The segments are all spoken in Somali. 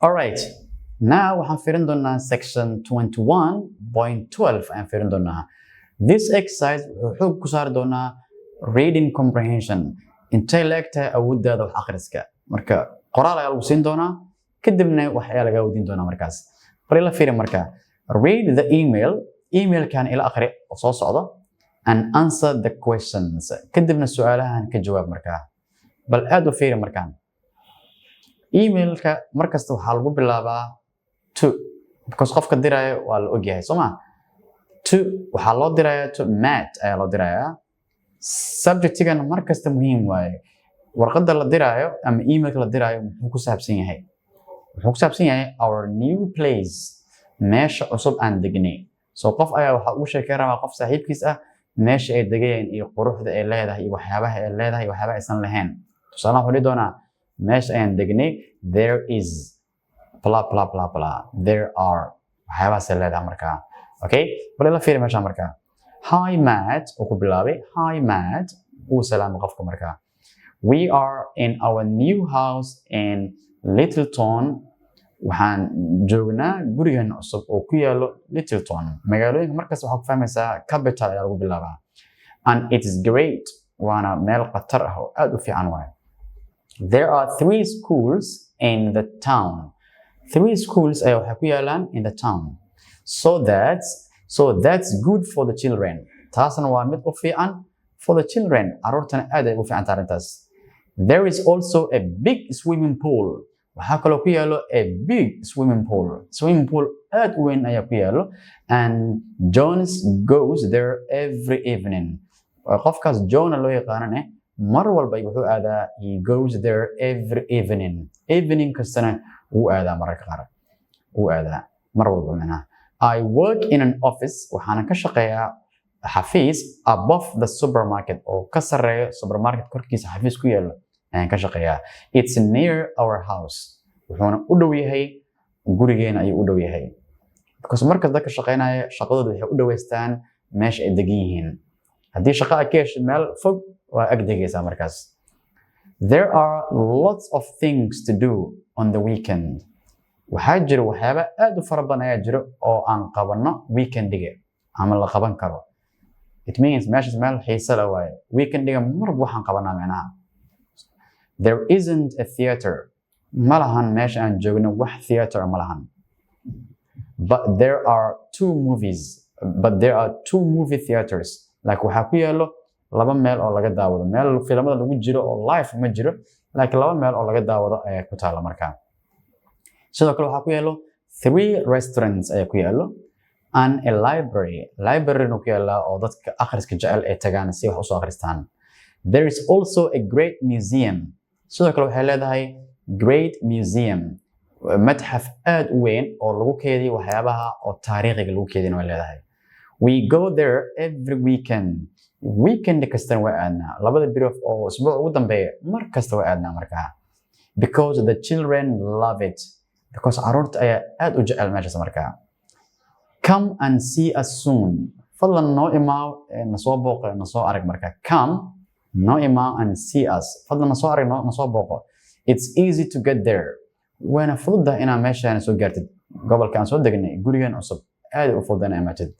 All right. Now waxaan fiirin doonaa section 21.12 ayaan fiirin doonaa. This exercise wuxuu ku saari doonaa reading comprehension. Intay la eg tahay awooddaada wax akhriska. Marka qoraal ayaa lagu siin doonaa, kadibna wax ayaa laga weydiin doonaa markaas. Bal ila fiiri marka. Read the email. Emailkan ila akhri oo soo socdo and answer the questions. Kadibna su'aalahan ka jawaab markaa. Bal aad u fiiri markaan. Emailka markasta waxaa lagu bilaabaa to because qofka diraayo waa la ogyahay soo ma to waxaa loo dirayaa to Matt ayaa loo dirayaa subjectigan markasta muhiim waaye warqadda la diraayo ama emailka la diraayo wuxuu ku saabsan yahay our new place meesha cusub aan degnay soo qof ayaa waxa uu sheekay rabaa qof saaxiibkiis ah meesha ay degayeen iyo quruxda ay leedahay iyo waxyaabaha ay leedahay iyo waxyaabaha aysan lahayn tusaale waxaan dhihi doonaa meesha ayaan degnay there is blah blah blah blah there are waxyaabahaas ay leedahay markaa okay bal ila fiiri meesha markaa hi Matt oo ku bilaabay hi Matt uu salaamo qofka markaa we are in our new house in Littleton waxaan joognaa gurigan cusub oo ku yaalo Littleton magaalooyinka markaas waxaa ku fahmaysaa capital ayaa lagu bilaabaa and it is great waana meel qatar ah oo aad u fiican waaye there are 3 schools in the town 3 schools ayaa waxay ku yaalaan in the town so that's good for the children taasna waa mid u fiican for the children carruurtana aad ay ugu fiican tahay arrintaas there is also a big swimming pool waxaa kaloo ku yaalo a big swimming pool aad u weyn ayaa ku yaalo and Jones goes there every evening qofkaas John loo yaqaanane mar walba wuxuu aadaa he goes there every evening kastana uu aadaa mararka qaar uu aadaa mar walba macnaha I work in an office waxaan ka shaqeeyaa xafiis above the supermarket oo ka sareeyo supermarket korkiisa xafiis ku yaalo ayaan ka shaqeeyaa it's near our house wuxuuna u dhow yahay gurigeena ayuu u dhow yahay because marka dadka shaqeynaya shaqadooda waxay u dhaweystaan meesha ay degan yihiin haddii shaqo aad ka hesho meel fog waa ag degaysaa markaas there are lots of things to do on the weekend waxaa jira waxyaaba aad u fara badan ayaa jiro oo aan qabanno weekendiga ama la qaban karo it means meeshaas meel xiiso leh waaye weekendiga marba waxaan qabanaa macnaha there isn't a theater ma lahan meesha aan joogno wax theater ma lahan but there are 2 movie theaters like waxaa ku yaalo laba meel oo laga daawado meel filimada lagu jiro oo live ma jiro laakiin laba meel oo laga daawado ayaa ku taala markaa sidoo kale waxaa ku yaalo 3 restaurants ayaa ku yaalo and a library ku yaala oo dadka akhriska jecel ay tagaan si wax u soo akhristaan there is also a great museum sidoo kale waxay leedahay great museum matxaf aad u weyn oo lagu keediyo waxyaabaha oo taariikhiga lagu keedina way leedahay we go there every weekend kastana waa aadnaa labada biri oo usbuuc ugu dambeeya mar kasta waa aadnaa markaa because the children love it because carruurta ayaa aad u jecel meeshaas markaa come and see us soon fadlan noo imaaw nasoo booqo nasoo arag markaa come noo imaaw and see us fadlan nasoo arag nasoo booqo it's easy to get there waana fududahay inaad meeshaan soo gaartid gobolka aan soo degnay gurigan cusub aad u fududahay inaad imaatid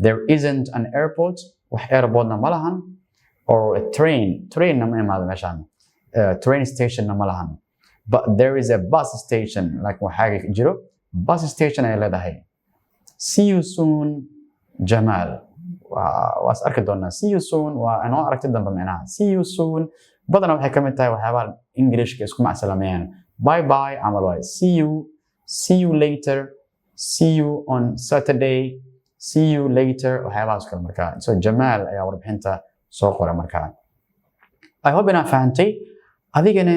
there isn't an airport wax airportna ma lahan or a train ma imaado meeshaan train stationna ma lahan but there is a bus station like waxaa jiro bus station ay leedahay see you soon Jamal waas arki doonaa see you soon waa anoo aragti dambe macnaha see you soon badana waxay ka mid tahay waxyaabaha Englishka isku macsalameeyaan bye bye camal waay see you later see you on Saturday see you later waxyaabahaas kale markaa so Jamal ayaa warbixinta soo qora markaa I hope inaad fahantay adigana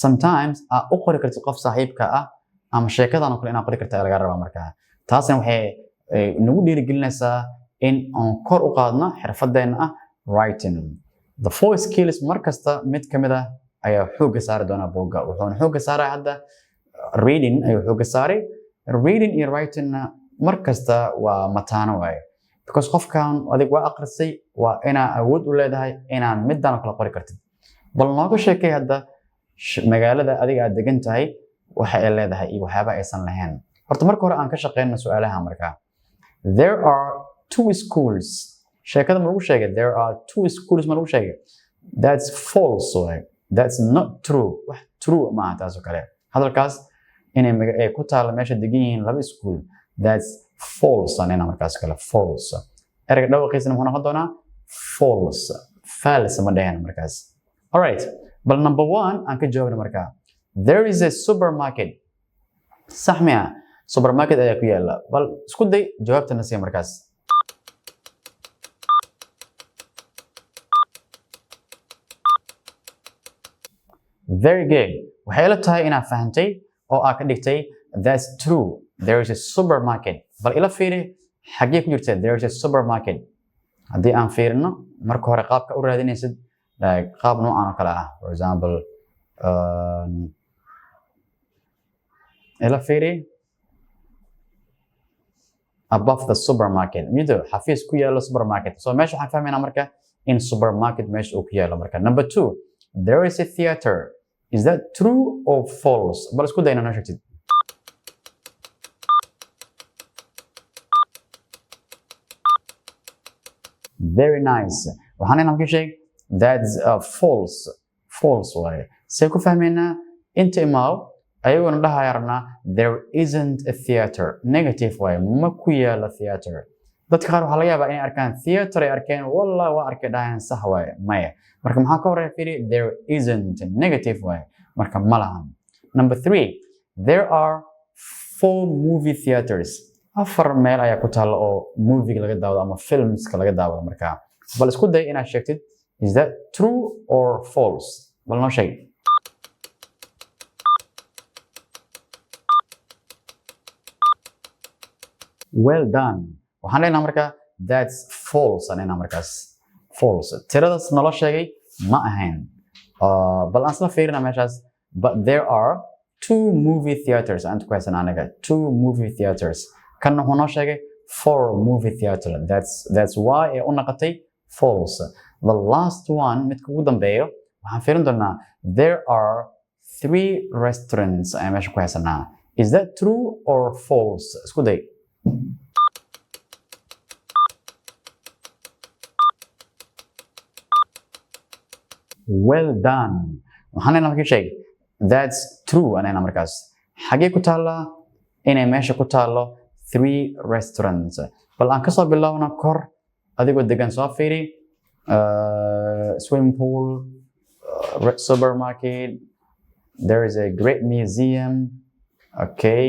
sometimes aad u qori kartid qof saaxiibka ah ama sheekadan oo kale inaad qori kartid laga rabaa markaa taasna waxay nagu dhiirigelinaysaa in aan kor u qaadno xirfadeena ah writing the 4 skills markasta mid kamid ah ayaa xoogga saari doona bogga wuxuuna xoogga saaray hadda reading ayuu xoogga saaray reading iyo writing markasta waa mataano waaye because qofkan adig waa akhrisay waa inaa awood u leedahay inaan middan kala qori kartid bal nooga sheekay hadda magaalada adiga aad degan tahay waxa ay leedahay iyo waxyaaba aysan lahayn horta marka hore aan ka shaqeyno su'aalaha marka there are two schools sheekada ma lagu sheegay there are two schools ma lagu sheegay that's false way that's not true wax true ma aha taas oo kale hadalkaas inay ay ku taalo meesha degan yihiin laba school that's false anena markaas kale false erayga dhawaqiisana wuxuu noqon doonaa false ma dhahan markaas all right bal number 1 aan ka jawaabno marka there is a supermarket sax miya supermarket ayaa ku yaala bal isku day jawaabtana si markaas very good waxay la tahay inaad fahantay oo aad ka dhigtay that's true there is a supermarket bal ila fiiri xagee ku jirta there is a supermarket haddii aan fiirino marka hore qaabka u raadinaysid like qaab noocan oo kale ah for example ila fiiri above the supermarket mido xafiis ku yaalo supermarket so meesha waxaan fahmaynaa marka in supermarket meesha uu ku yaalo marka number 2 there is a theater is that true or false bal isku dayna noo sheegtid very nice waxaan inaan ku sheeg that's false way say ku fahmaynaa inta imaaw ayaguna dhahayarna there isn't a theater negative way ma ku yaalo theater dadka qaar waxa laga yaabaa inay arkaan theater ay arkeen wallahi waa arkay dhahayan sax way maya marka maxaa ka horeeya fiiri there isn't negative way marka ma lahan number 3 there are 4 movie theaters afar meel ayaa ku taala oo movie laga daawado ama filmska laga daawado marka bal isku day inaad sheegtid is that true or false bal noo sheeg well done waxaan leenahay marka that's false anena markaas false tiradaas nala sheegay ma ahayn bal aan isla fiirina meeshaas but there are 2 movie theaters aan ku haysan anaga 2 movie theaters kan wuxuu noo sheegay 4 movie theater that's why ay u noqotay false the last one midka ugu dambeeyo waxaan fiirin doonaa there are 3 restaurants ayaan meesha ku haysanaa is that true or false isku day well done waxaan leenahay markii sheeg that's true anena markaas xagee ku taala inay meesha ku taalo 3 restaurants bal aan kasoo bilaabno kor adigoo degan soo fiiri swimming pool supermarket there is a great museum okay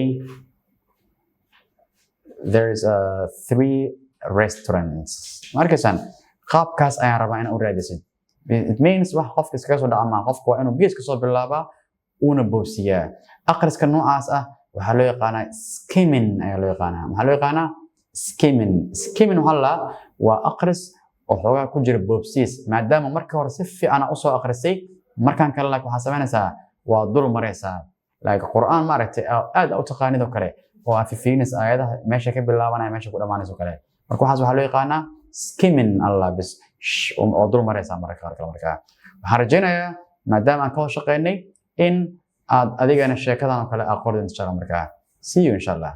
there is 3 restaurants markasan qaabkaas ayaan rabaa in u raadisid it means wax qofka iskaga soo dhaca ma qofku waa inuu gees ka soo bilaabaa una boosiyaa akhriska noocaas ah waxaa loo yaqaanaa skimming ayaa loo yaqaanaa maxaa loo yaqaanaa skimming waxa waa akhris oo xoogaa ku jira boobsiis maadaama marka hore si fiican u soo akhrisay markaan kale like waxaa samaynaysaa waa dul maraysaa like qur'aan ma aragtay aad u taqaanid oo kale oo aad fiirinaysa aayadaha meesha ka bilaabanaya meesha ku dhamaanayso kale marka waxaas waxaa loo yaqaanaa skimming allah bis oo dul maraysaa marka kale marka waxaan rajaynayaa maadaama aan ka wada shaqeynay in aad adigana sheekadan oo kale aqoon insha Allah marka see you insha Allah